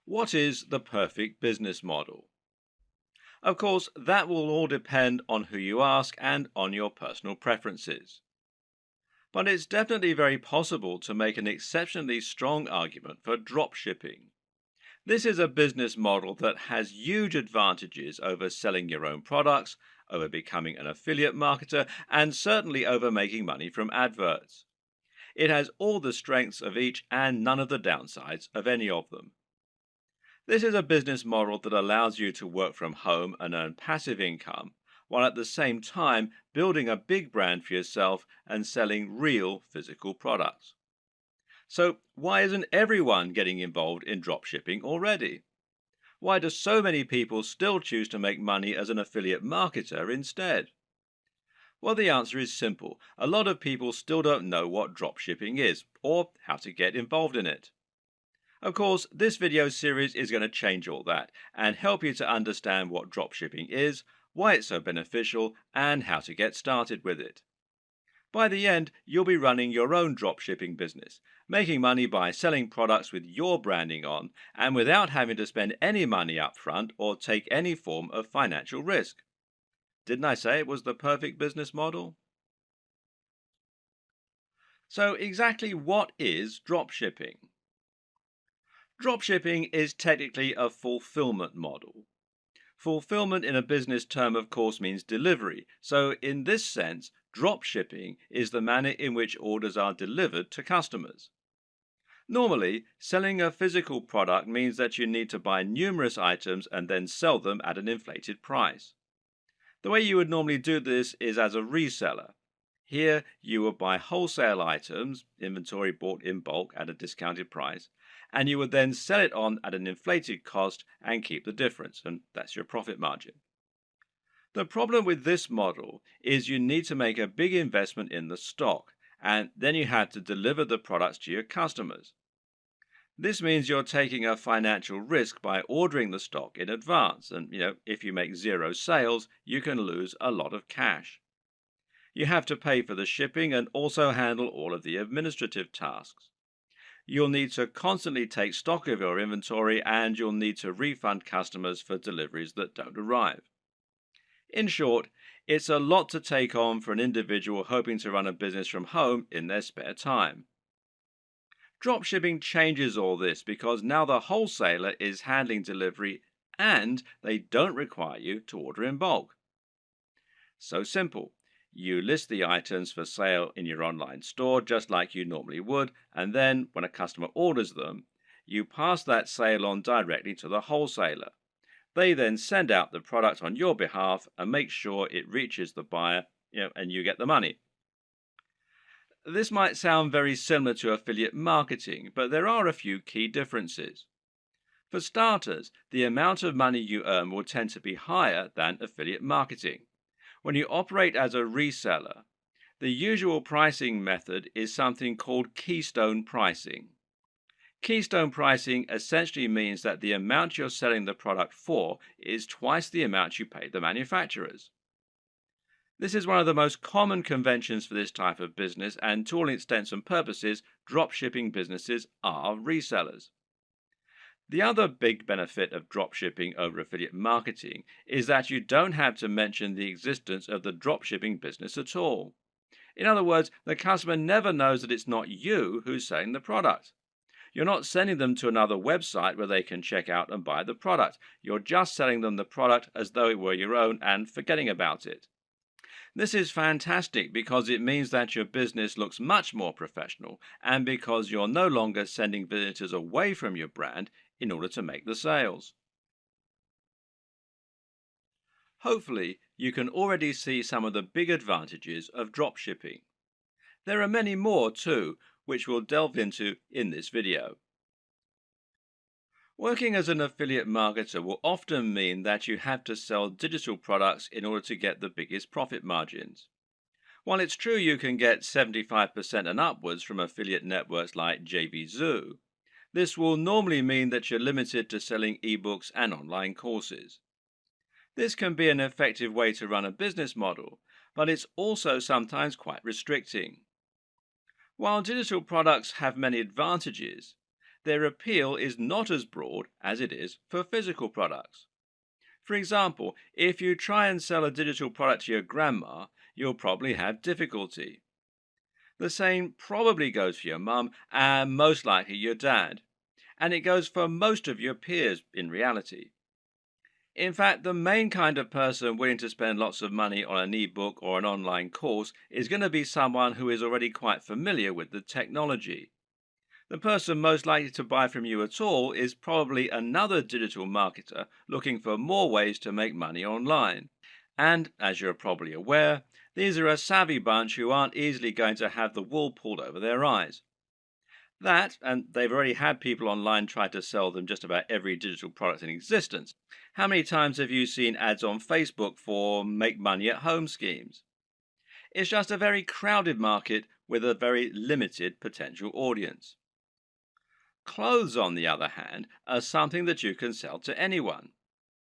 What is the perfect business model? Of course, that will all depend on who you ask and on your personal preferences. But it's definitely very possible to make an exceptionally strong argument for dropshipping. This is a business model that has huge advantages over selling your own products, over becoming an affiliate marketer, and certainly over making money from adverts. It has all the strengths of each and none of the downsides of any of them. This is a business model that allows you to work from home and earn passive income, while at the same time building a big brand for yourself and selling real physical products. So, why isn't everyone getting involved in dropshipping already? Why do so many people still choose to make money as an affiliate marketer instead? Well, the answer is simple. A lot of people still don't know what dropshipping is or how to get involved in it. Of course, this video series is going to change all that and help you to understand what dropshipping is, why it's so beneficial, and how to get started with it. By the end, you'll be running your own dropshipping business, making money by selling products with your branding on and without having to spend any money up front or take any form of financial risk. Didn't I say it was the perfect business model? So, exactly what is dropshipping? Dropshipping is technically a fulfillment model. Fulfillment in a business term, of course, means delivery. So, in this sense, dropshipping is the manner in which orders are delivered to customers. Normally, selling a physical product means that you need to buy numerous items and then sell them at an inflated price. The way you would normally do this is as a reseller. Here, you would buy wholesale items, inventory bought in bulk at a discounted price, and you would then sell it on at an inflated cost and keep the difference, and that's your profit margin. The problem with this model is you need to make a big investment in the stock, and then you have to deliver the products to your customers. This means you're taking a financial risk by ordering the stock in advance, and if you make zero sales, you can lose a lot of cash. You have to pay for the shipping and also handle all of the administrative tasks. You'll need to constantly take stock of your inventory and you'll need to refund customers for deliveries that don't arrive. In short, it's a lot to take on for an individual hoping to run a business from home in their spare time. Dropshipping changes all this because now the wholesaler is handling delivery and they don't require you to order in bulk. So simple. You list the items for sale in your online store just like you normally would, and then when a customer orders them, you pass that sale on directly to the wholesaler. They then send out the product on your behalf and make sure it reaches the buyer, and you get the money. This might sound very similar to affiliate marketing, but there are a few key differences. For starters, the amount of money you earn will tend to be higher than affiliate marketing. When you operate as a reseller, the usual pricing method is something called keystone pricing. Keystone pricing essentially means that the amount you're selling the product for is twice the amount you pay the manufacturers. This is one of the most common conventions for this type of business, and to all intents and purposes, dropshipping businesses are resellers. The other big benefit of dropshipping over affiliate marketing is that you don't have to mention the existence of the dropshipping business at all. In other words, the customer never knows that it's not you who's selling the product. You're not sending them to another website where they can check out and buy the product. You're just selling them the product as though it were your own and forgetting about it. This is fantastic because it means that your business looks much more professional and because you're no longer sending visitors away from your brand in order to make the sales. Hopefully, you can already see some of the big advantages of dropshipping. There are many more too, which we'll delve into in this video. Working as an affiliate marketer will often mean that you have to sell digital products in order to get the biggest profit margins. While it's true you can get 75% and upwards from affiliate networks like JVZoo, this will normally mean that you're limited to selling ebooks and online courses. This can be an effective way to run a business model, but it's also sometimes quite restricting. While digital products have many advantages, their appeal is not as broad as it is for physical products. For example, if you try and sell a digital product to your grandma, you'll probably have difficulty. The same probably goes for your mum and most likely your dad. And it goes for most of your peers in reality. In fact, the main kind of person willing to spend lots of money on an ebook or an online course is going to be someone who is already quite familiar with the technology. The person most likely to buy from you at all is probably another digital marketer looking for more ways to make money online. And, as you're probably aware, these are a savvy bunch who aren't easily going to have the wool pulled over their eyes. That, and they've already had people online try to sell them just about every digital product in existence. How many times have you seen ads on Facebook for make money at home schemes? It's just a very crowded market with a very limited potential audience. Clothes, on the other hand, are something that you can sell to anyone.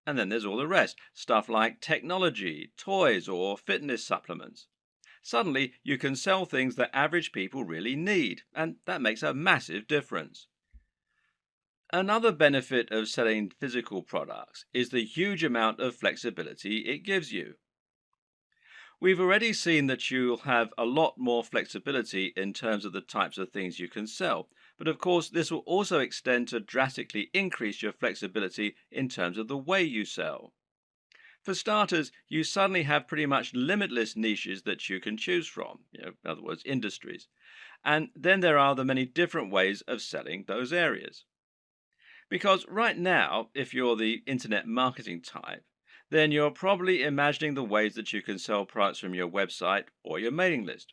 And then there's all the rest, stuff like technology, toys, or fitness supplements. Suddenly, you can sell things that average people really need, and that makes a massive difference. Another benefit of selling physical products is the huge amount of flexibility it gives you. We've already seen that you'll have a lot more flexibility in terms of the types of things you can sell, but of course, this will also extend to drastically increase your flexibility in terms of the way you sell. For starters, you suddenly have pretty much limitless niches that you can choose from, in other words, industries. And then there are the many different ways of selling those areas. Because right now, if you're the internet marketing type, then you're probably imagining the ways that you can sell products from your website or your mailing list.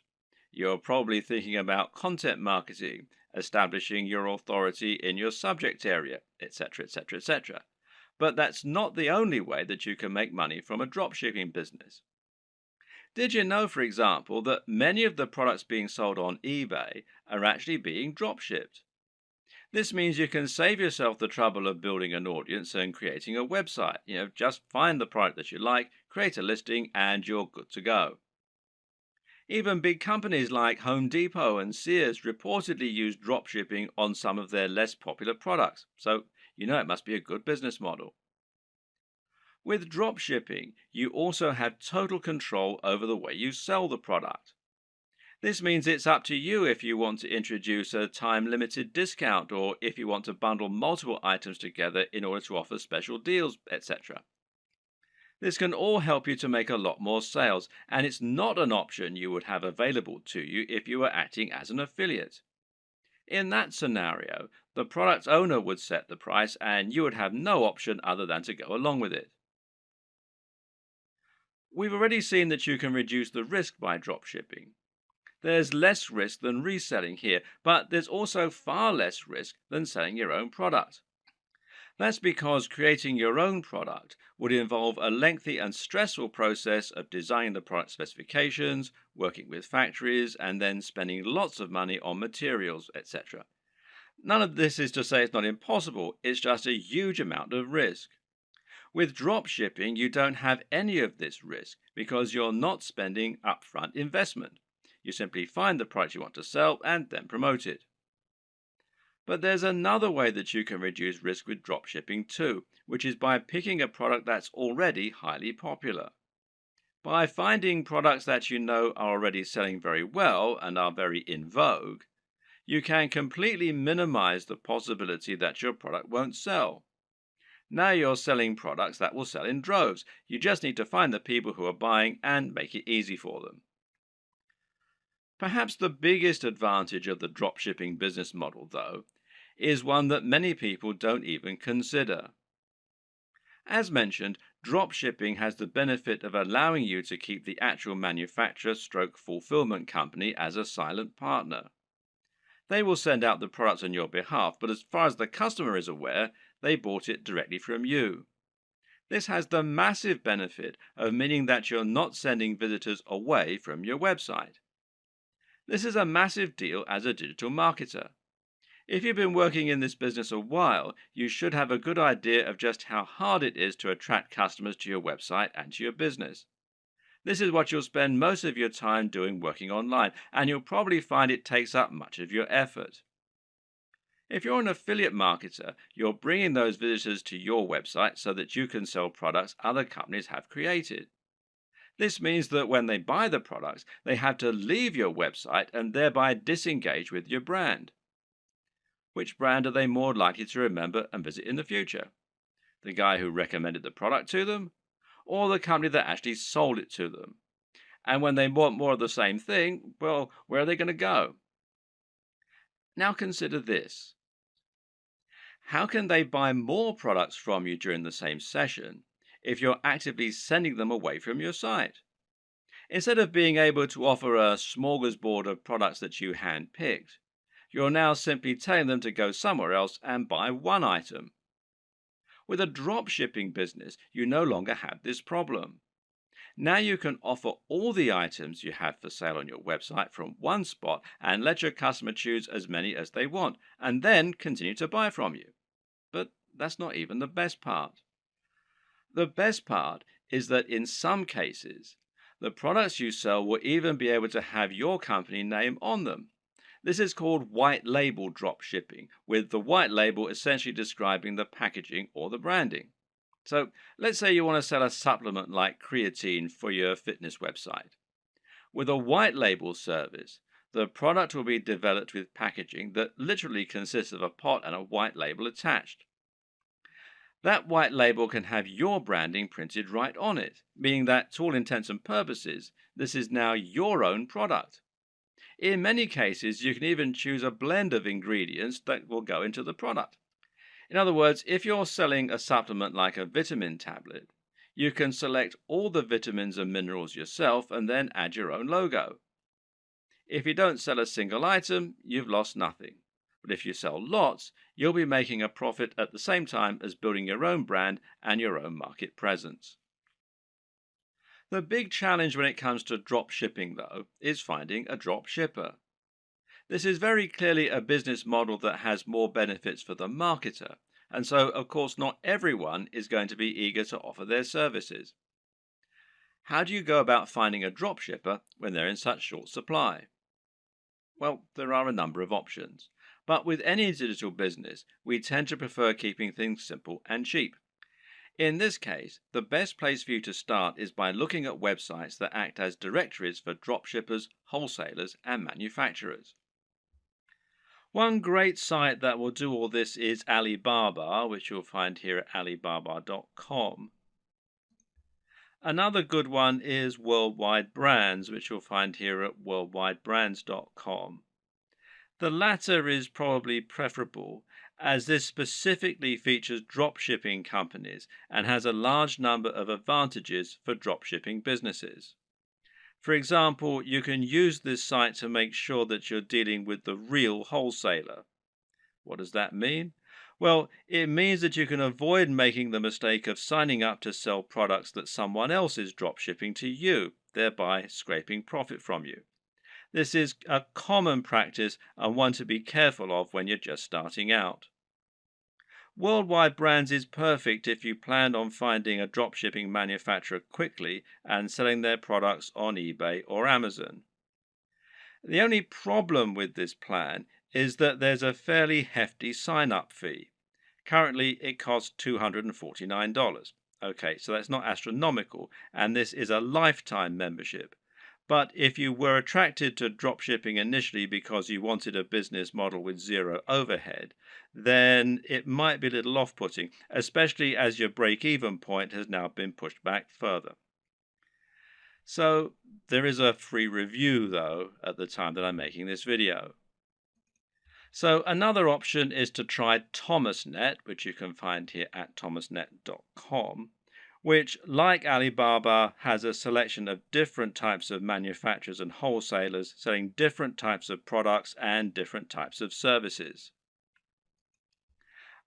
You're probably thinking about content marketing, establishing your authority in your subject area, etc., etc., etc. But that's not the only way that you can make money from a dropshipping business. Did you know, for example, that many of the products being sold on eBay are actually being dropshipped? This means you can save yourself the trouble of building an audience and creating a website. Just find the product that you like, create a listing, and you're good to go. Even big companies like Home Depot and Sears reportedly use dropshipping on some of their less popular products, so it must be a good business model. With dropshipping, you also have total control over the way you sell the product. This means it's up to you if you want to introduce a time limited discount or if you want to bundle multiple items together in order to offer special deals, etc. This can all help you to make a lot more sales, and it's not an option you would have available to you if you were acting as an affiliate. In that scenario, the product owner would set the price and you would have no option other than to go along with it. We've already seen that you can reduce the risk by dropshipping. There's less risk than reselling here, but there's also far less risk than selling your own product. That's because creating your own product would involve a lengthy and stressful process of designing the product specifications, working with factories, and then spending lots of money on materials, etc. None of this is to say it's not impossible, it's just a huge amount of risk. With drop shipping, you don't have any of this risk because you're not spending upfront investment. You simply find the product you want to sell and then promote it. But there's another way that you can reduce risk with drop shipping too, which is by picking a product that's already highly popular. By finding products that you know are already selling very well and are very in vogue, you can completely minimize the possibility that your product won't sell. Now you're selling products that will sell in droves. You just need to find the people who are buying and make it easy for them. Perhaps the biggest advantage of the dropshipping business model, though, is one that many people don't even consider. As mentioned, dropshipping has the benefit of allowing you to keep the actual manufacturer stroke fulfillment company as a silent partner. They will send out the products on your behalf, but as far as the customer is aware, they bought it directly from you. This has the massive benefit of meaning that you're not sending visitors away from your website. This is a massive deal as a digital marketer. If you've been working in this business a while, you should have a good idea of just how hard it is to attract customers to your website and to your business. This is what you'll spend most of your time doing working online, and you'll probably find it takes up much of your effort. If you're an affiliate marketer, you're bringing those visitors to your website so that you can sell products other companies have created. This means that when they buy the products, they have to leave your website and thereby disengage with your brand. Which brand are they more likely to remember and visit in the future? The guy who recommended the product to them, or the company that actually sold it to them? And when they want more of the same thing, well, where are they going to go? Now consider this. How can they buy more products from you during the same session if you're actively sending them away from your site? Instead of being able to offer a smorgasbord of products that you handpicked, you're now simply telling them to go somewhere else and buy one item. With a drop shipping business, you no longer have this problem. Now you can offer all the items you have for sale on your website from one spot and let your customer choose as many as they want and then continue to buy from you. But that's not even the best part. The best part is that in some cases, the products you sell will even be able to have your company name on them. This is called white label drop shipping, with the white label essentially describing the packaging or the branding. So let's say you want to sell a supplement like creatine for your fitness website. With a white label service, the product will be developed with packaging that literally consists of a pot and a white label attached. That white label can have your branding printed right on it, meaning that, to all intents and purposes, this is now your own product. In many cases, you can even choose a blend of ingredients that will go into the product. In other words, if you're selling a supplement like a vitamin tablet, you can select all the vitamins and minerals yourself and then add your own logo. If you don't sell a single item, you've lost nothing. But if you sell lots, you'll be making a profit at the same time as building your own brand and your own market presence. The big challenge when it comes to drop shipping, though, is finding a drop shipper. This is very clearly a business model that has more benefits for the marketer, and so, of course, not everyone is going to be eager to offer their services. How do you go about finding a drop shipper when they're in such short supply? Well, there are a number of options, but with any digital business, we tend to prefer keeping things simple and cheap. In this case, the best place for you to start is by looking at websites that act as directories for dropshippers, wholesalers, and manufacturers. One great site that will do all this is Alibaba, which you'll find here at alibaba.com. Another good one is Worldwide Brands, which you'll find here at worldwidebrands.com. The latter is probably preferable, as this specifically features dropshipping companies and has a large number of advantages for dropshipping businesses. For example, you can use this site to make sure that you're dealing with the real wholesaler. What does that mean? Well, it means that you can avoid making the mistake of signing up to sell products that someone else is dropshipping to you, thereby scraping profit from you. This is a common practice and one to be careful of when you're just starting out. Worldwide Brands is perfect if you plan on finding a dropshipping manufacturer quickly and selling their products on eBay or Amazon. The only problem with this plan is that there's a fairly hefty sign-up fee. Currently, it costs $249. Okay, so that's not astronomical, and this is a lifetime membership. But if you were attracted to dropshipping initially because you wanted a business model with zero overhead, then it might be a little off-putting, especially as your break-even point has now been pushed back further. So there is a free review, though, at the time that I'm making this video. So another option is to try ThomasNet, which you can find here at thomasnet.com, which, like Alibaba, has a selection of different types of manufacturers and wholesalers selling different types of products and different types of services.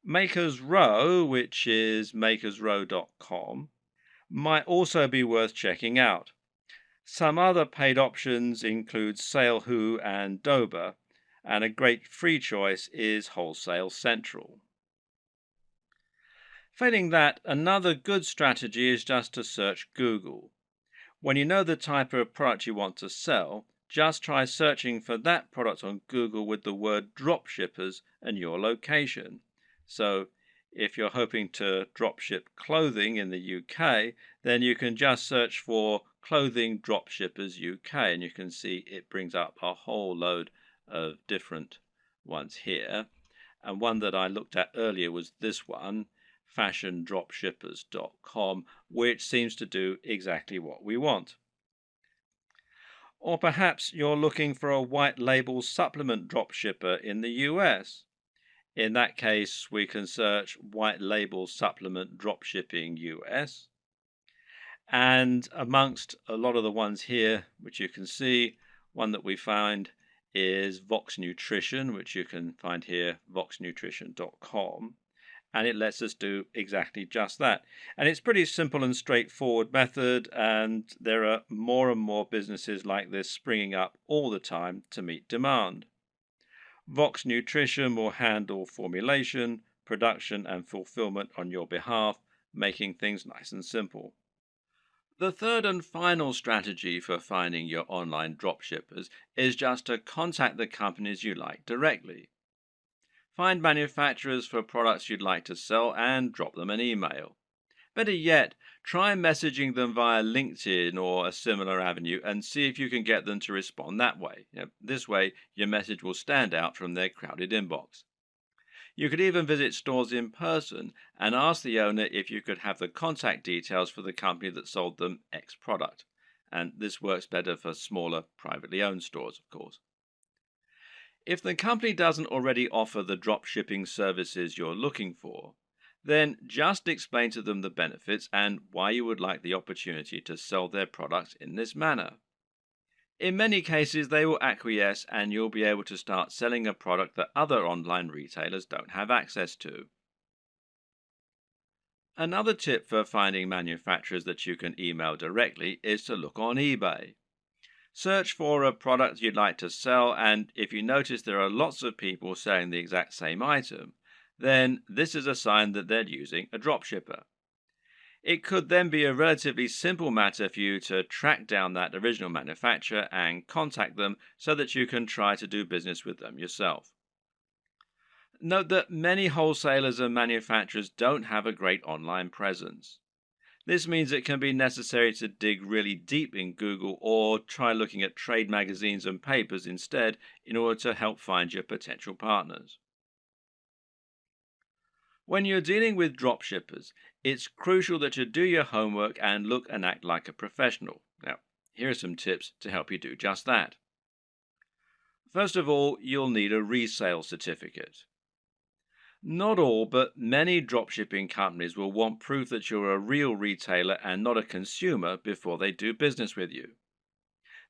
Makers Row, which is makersrow.com, might also be worth checking out. Some other paid options include SaleWho and Doba, and a great free choice is Wholesale Central. Failing that, another good strategy is just to search Google. When you know the type of product you want to sell, just try searching for that product on Google with the word dropshippers and your location. So if you're hoping to dropship clothing in the UK, then you can just search for clothing dropshippers UK, and you can see it brings up a whole load of different ones here. And one that I looked at earlier was this one, fashiondropshippers.com, which seems to do exactly what we want. Or perhaps you're looking for a white label supplement dropshipper in the US. In that case, we can search white label supplement dropshipping US. And amongst a lot of the ones here, which you can see, one that we find is Vox Nutrition, which you can find here, voxnutrition.com. And it lets us do exactly just that. And it's pretty simple and straightforward method, and there are more and more businesses like this springing up all the time to meet demand. Vox Nutrition will handle formulation, production, and fulfillment on your behalf, making things nice and simple. The third and final strategy for finding your online dropshippers is just to contact the companies you like directly. Find manufacturers for products you'd like to sell and drop them an email. Better yet, try messaging them via LinkedIn or a similar avenue and see if you can get them to respond that way. This way, your message will stand out from their crowded inbox. You could even visit stores in person and ask the owner if you could have the contact details for the company that sold them X product. And this works better for smaller, privately owned stores, of course. If the company doesn't already offer the dropshipping services you're looking for, then just explain to them the benefits and why you would like the opportunity to sell their products in this manner. In many cases, they will acquiesce and you'll be able to start selling a product that other online retailers don't have access to. Another tip for finding manufacturers that you can email directly is to look on eBay. Search for a product you'd like to sell, and if you notice there are lots of people selling the exact same item, then this is a sign that they're using a dropshipper. It could then be a relatively simple matter for you to track down that original manufacturer and contact them so that you can try to do business with them yourself. Note that many wholesalers and manufacturers don't have a great online presence. This means it can be necessary to dig really deep in Google or try looking at trade magazines and papers instead in order to help find your potential partners. When you're dealing with dropshippers, it's crucial that you do your homework and look and act like a professional. Now, here are some tips to help you do just that. First of all, you'll need a resale certificate. Not all, but many dropshipping companies will want proof that you're a real retailer and not a consumer before they do business with you.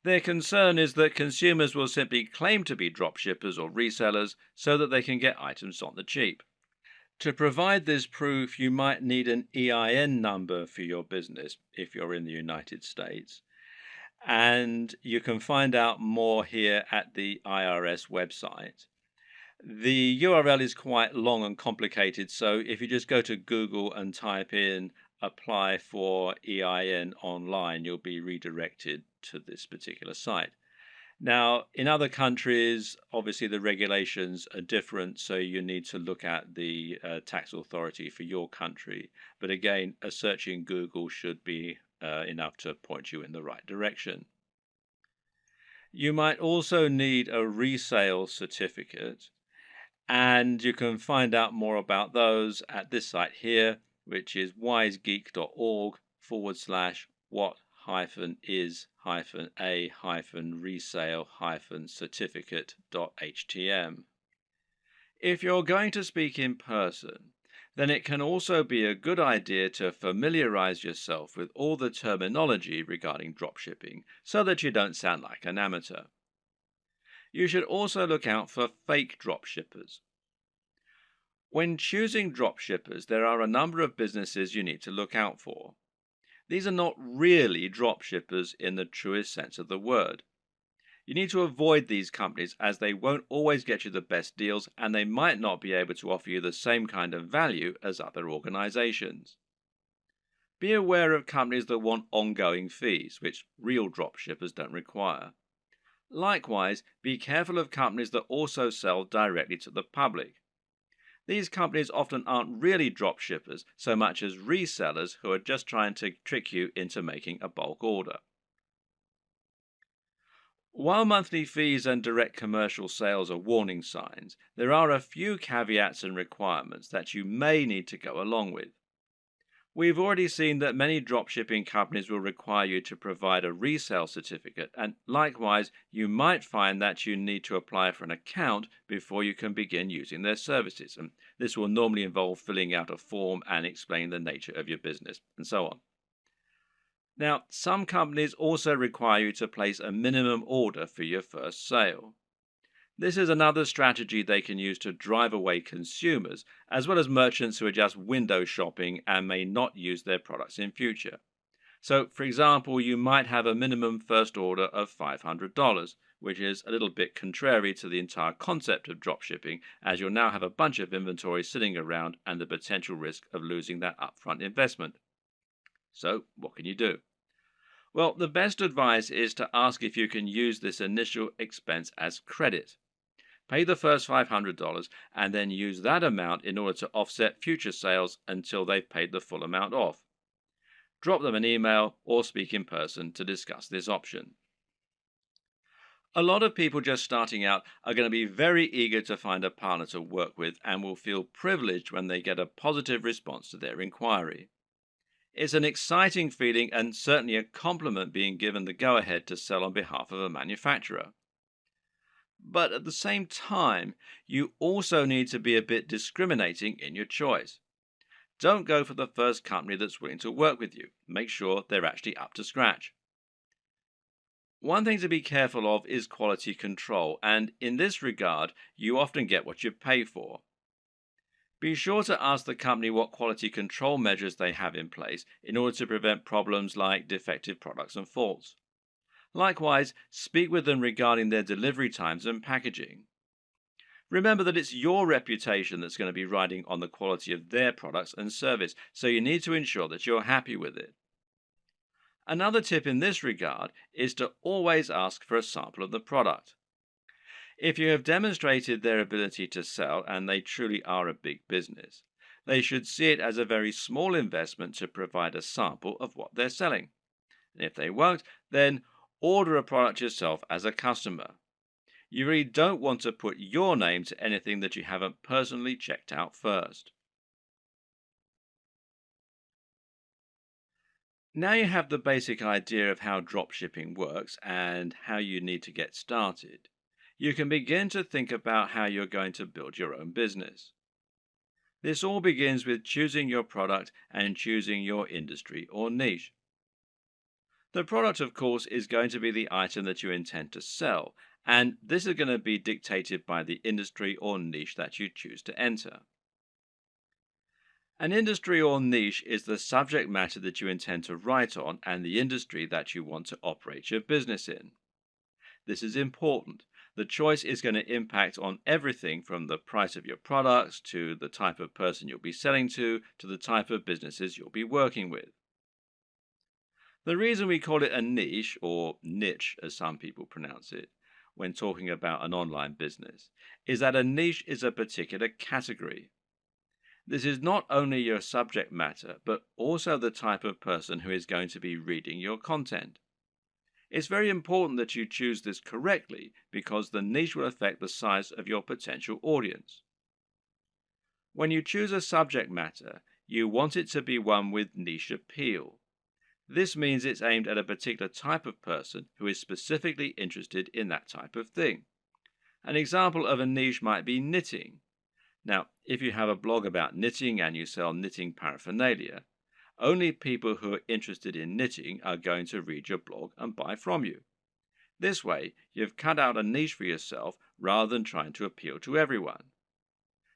Their concern is that consumers will simply claim to be dropshippers or resellers so that they can get items on the cheap. To provide this proof, you might need an EIN number for your business if you're in the United States. And you can find out more here at the IRS website. The URL is quite long and complicated, so if you just go to Google and type in apply for EIN online, you'll be redirected to this particular site. Now, in other countries, obviously the regulations are different, so you need to look at the tax authority for your country. But again, a search in Google should be enough to point you in the right direction. You might also need a resale certificate, and you can find out more about those at this site here, which is wisegeek.org/what-is-a-resale-certificate.htm. If you're going to speak in person, then it can also be a good idea to familiarize yourself with all the terminology regarding dropshipping so that you don't sound like an amateur. You should also look out for fake dropshippers. When choosing dropshippers, there are a number of businesses you need to look out for. These are not really dropshippers in the truest sense of the word. You need to avoid these companies as they won't always get you the best deals and they might not be able to offer you the same kind of value as other organizations. Be aware of companies that want ongoing fees, which real dropshippers don't require. Likewise, be careful of companies that also sell directly to the public. These companies often aren't really drop shippers so much as resellers who are just trying to trick you into making a bulk order. While monthly fees and direct commercial sales are warning signs, there are a few caveats and requirements that you may need to go along with. We've already seen that many dropshipping companies will require you to provide a resale certificate, and likewise, you might find that you need to apply for an account before you can begin using their services. And this will normally involve filling out a form and explaining the nature of your business, and so on. Now, some companies also require you to place a minimum order for your first sale. This is another strategy they can use to drive away consumers, as well as merchants who are just window shopping and may not use their products in future. So, for example, you might have a minimum first order of $500, which is a little bit contrary to the entire concept of dropshipping, as you'll now have a bunch of inventory sitting around and the potential risk of losing that upfront investment. So, what can you do? Well, the best advice is to ask if you can use this initial expense as credit. Pay the first $500 and then use that amount in order to offset future sales until they've paid the full amount off. Drop them an email or speak in person to discuss this option. A lot of people just starting out are going to be very eager to find a partner to work with and will feel privileged when they get a positive response to their inquiry. It's an exciting feeling and certainly a compliment being given the go ahead to sell on behalf of a manufacturer. But at the same time, you also need to be a bit discriminating in your choice. Don't go for the first company that's willing to work with you. Make sure they're actually up to scratch. One thing to be careful of is quality control, and in this regard, you often get what you pay for. Be sure to ask the company what quality control measures they have in place in order to prevent problems like defective products and faults. Likewise, speak with them regarding their delivery times and packaging. Remember that it's your reputation that's going to be riding on the quality of their products and service, so you need to ensure that you're happy with it. Another tip in this regard is to always ask for a sample of the product. If you have demonstrated their ability to sell and they truly are a big business, they should see it as a very small investment to provide a sample of what they're selling. And if they won't, then order a product yourself as a customer. You really don't want to put your name to anything that you haven't personally checked out first. Now you have the basic idea of how dropshipping works and how you need to get started, you can begin to think about how you're going to build your own business. This all begins with choosing your product and choosing your industry or niche. The product, of course, is going to be the item that you intend to sell, and this is going to be dictated by the industry or niche that you choose to enter. An industry or niche is the subject matter that you intend to write on and the industry that you want to operate your business in. This is important. The choice is going to impact on everything from the price of your products to the type of person you'll be selling to the type of businesses you'll be working with. The reason we call it a niche, or niche as some people pronounce it, when talking about an online business, is that a niche is a particular category. This is not only your subject matter, but also the type of person who is going to be reading your content. It's very important that you choose this correctly because the niche will affect the size of your potential audience. When you choose a subject matter, you want it to be one with niche appeal. This means it's aimed at a particular type of person who is specifically interested in that type of thing. An example of a niche might be knitting. Now, if you have a blog about knitting and you sell knitting paraphernalia, only people who are interested in knitting are going to read your blog and buy from you. This way, you've cut out a niche for yourself rather than trying to appeal to everyone.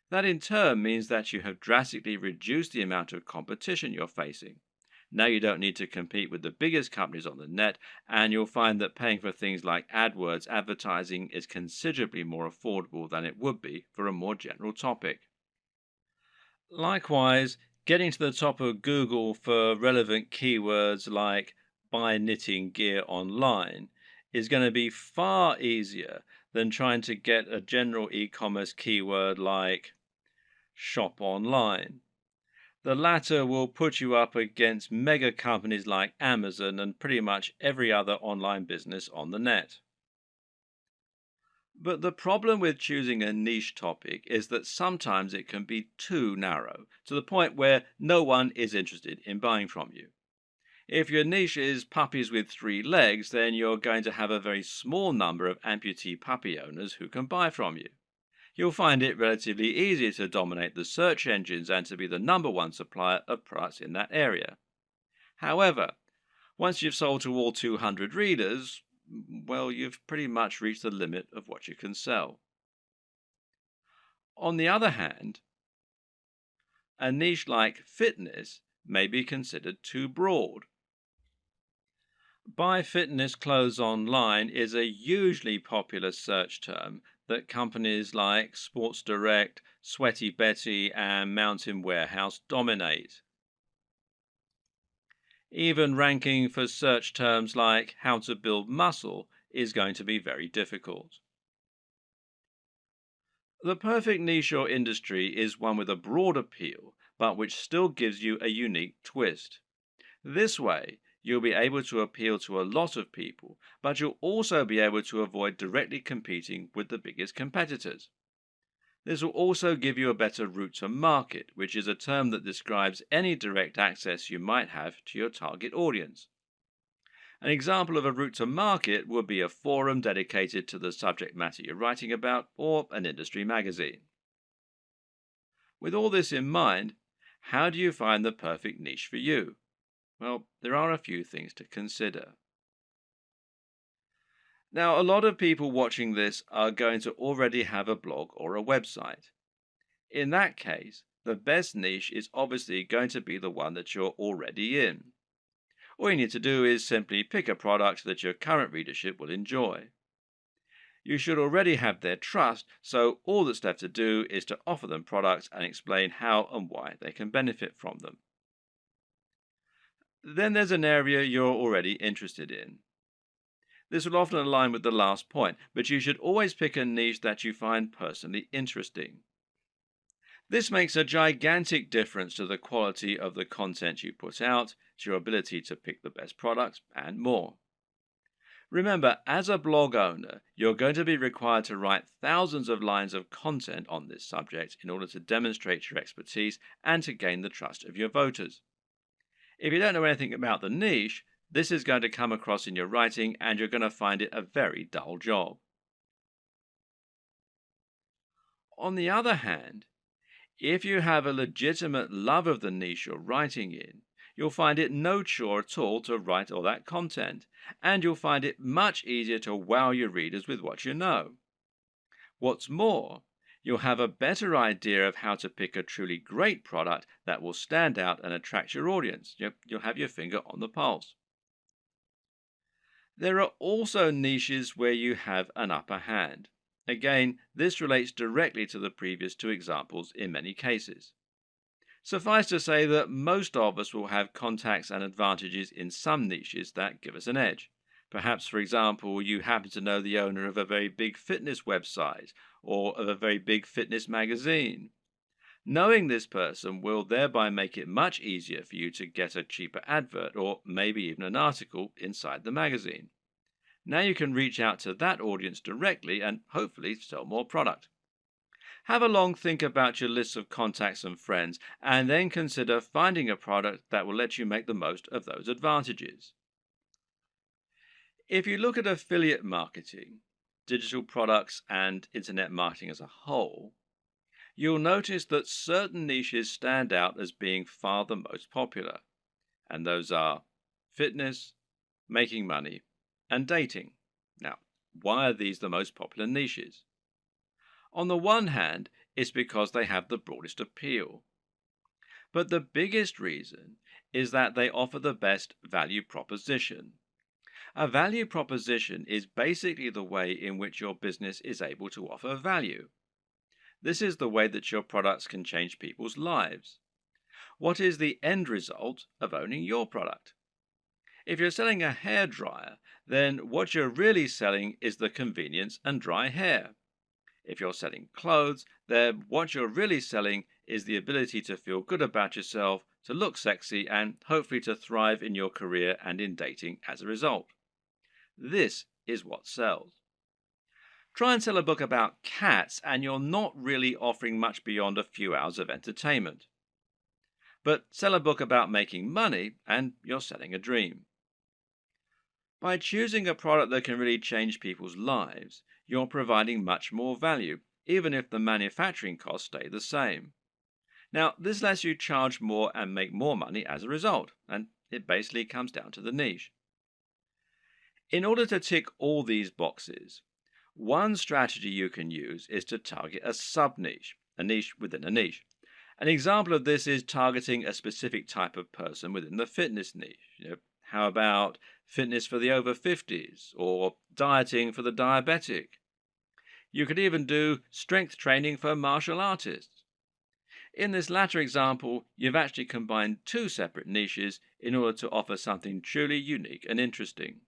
That in turn means that you have drastically reduced the amount of competition you're facing. Now you don't need to compete with the biggest companies on the net, and you'll find that paying for things like AdWords advertising is considerably more affordable than it would be for a more general topic. Likewise, getting to the top of Google for relevant keywords like buy knitting gear online is going to be far easier than trying to get a general e-commerce keyword like shop online. The latter will put you up against mega companies like Amazon and pretty much every other online business on the net. But the problem with choosing a niche topic is that sometimes it can be too narrow, to the point where no one is interested in buying from you. If your niche is puppies with three legs, then you're going to have a very small number of amputee puppy owners who can buy from you. You'll find it relatively easy to dominate the search engines and to be the number one supplier of products in that area. However, once you've sold to all 200 readers, well, you've pretty much reached the limit of what you can sell. On the other hand, a niche like fitness may be considered too broad. Buy fitness clothes online is a hugely popular search term that companies like Sports Direct, Sweaty Betty, and Mountain Warehouse dominate. Even ranking for search terms like how to build muscle is going to be very difficult. The perfect niche or industry is one with a broad appeal, but which still gives you a unique twist. This way, you'll be able to appeal to a lot of people, but you'll also be able to avoid directly competing with the biggest competitors. This will also give you a better route to market, which is a term that describes any direct access you might have to your target audience. An example of a route to market would be a forum dedicated to the subject matter you're writing about, or an industry magazine. With all this in mind, how do you find the perfect niche for you? Well, there are a few things to consider. Now, a lot of people watching this are going to already have a blog or a website. In that case, the best niche is obviously going to be the one that you're already in. All you need to do is simply pick a product that your current readership will enjoy. You should already have their trust, so all that's left to do is to offer them products and explain how and why they can benefit from them. Then there's an area you're already interested in. This will often align with the last point, but you should always pick a niche that you find personally interesting. This makes a gigantic difference to the quality of the content you put out, to your ability to pick the best products, and more. Remember, as a blog owner, you're going to be required to write thousands of lines of content on this subject in order to demonstrate your expertise and to gain the trust of your voters. If you don't know anything about the niche, this is going to come across in your writing and you're going to find it a very dull job. On the other hand, if you have a legitimate love of the niche you're writing in, you'll find it no chore at all to write all that content, and you'll find it much easier to wow your readers with what you know. What's more, you'll have a better idea of how to pick a truly great product that will stand out and attract your audience. You'll have your finger on the pulse. There are also niches where you have an upper hand. Again, this relates directly to the previous two examples in many cases. Suffice to say that most of us will have contacts and advantages in some niches that give us an edge. Perhaps, for example, you happen to know the owner of a very big fitness website or of a very big fitness magazine. Knowing this person will thereby make it much easier for you to get a cheaper advert or maybe even an article inside the magazine. Now you can reach out to that audience directly and hopefully sell more product. Have a long think about your list of contacts and friends, and then consider finding a product that will let you make the most of those advantages. If you look at affiliate marketing, digital products, and internet marketing as a whole, you'll notice that certain niches stand out as being far the most popular, and those are fitness, making money, and dating. Now, why are these the most popular niches? On the one hand, it's because they have the broadest appeal. But the biggest reason is that they offer the best value proposition. A value proposition is basically the way in which your business is able to offer value. This is the way that your products can change people's lives. What is the end result of owning your product? If you're selling a hairdryer, then what you're really selling is the convenience and dry hair. If you're selling clothes, then what you're really selling is the ability to feel good about yourself, to look sexy, and hopefully to thrive in your career and in dating as a result. This is what sells. Try and sell a book about cats, and you're not really offering much beyond a few hours of entertainment. But sell a book about making money, and you're selling a dream. By choosing a product that can really change people's lives, you're providing much more value, even if the manufacturing costs stay the same. Now, this lets you charge more and make more money as a result, and it basically comes down to the niche. In order to tick all these boxes, one strategy you can use is to target a sub niche, a niche within a niche. An example of this is targeting a specific type of person within the fitness niche. How about fitness for the over 50s or dieting for the diabetic? You could even do strength training for martial artists. In this latter example, you've actually combined two separate niches in order to offer something truly unique and interesting.